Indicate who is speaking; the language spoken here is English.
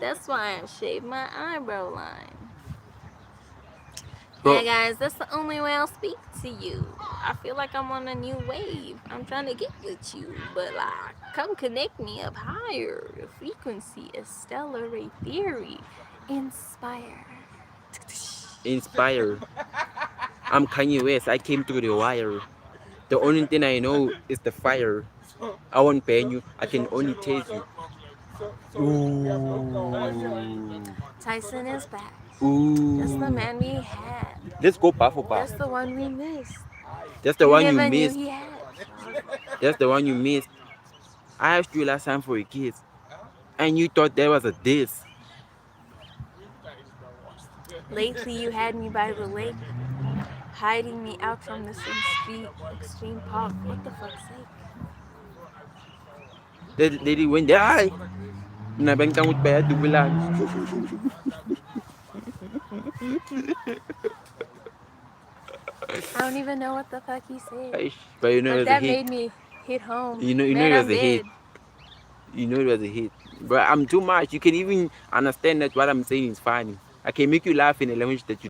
Speaker 1: That's why I shaved my eyebrow line.
Speaker 2: Bro,
Speaker 1: Yeah, guys, that's the only way I'll speak to you. I feel like I'm on a new wave. I'm trying to get with you, but like, come connect me up higher. The frequency is stellar ray theory. Inspire.
Speaker 2: inspire. I'm Kanye West. I came through the wire. The only thing I know is the fire. I won't pain you. I can only taste you. Ooh.
Speaker 1: Tyson is back. That's the
Speaker 2: Ooh.
Speaker 1: man we had.
Speaker 2: Let's go bar for bar.
Speaker 1: That's the one we missed.
Speaker 2: That's the
Speaker 1: You
Speaker 2: one you
Speaker 1: never knew
Speaker 2: missed.
Speaker 1: he had.
Speaker 2: That's the one you missed. I asked you last time for a kiss, and you thought there was a diss.
Speaker 1: Lately, you had me by the lake, hiding me out from this extreme park. What the fuck's sake?
Speaker 2: Lady went there. Ay, nabengkang ut pa dubulan.
Speaker 1: I don't even know what the fuck he said.
Speaker 2: But you know it
Speaker 1: But
Speaker 2: was a
Speaker 1: that
Speaker 2: hit.
Speaker 1: made me hit home.
Speaker 2: You know
Speaker 1: Man,
Speaker 2: it was
Speaker 1: I'm
Speaker 2: a hit.
Speaker 1: dead.
Speaker 2: You know it was a hit. But I'm too much. You can even understand that what I'm saying is funny. I can make you laugh in a language that you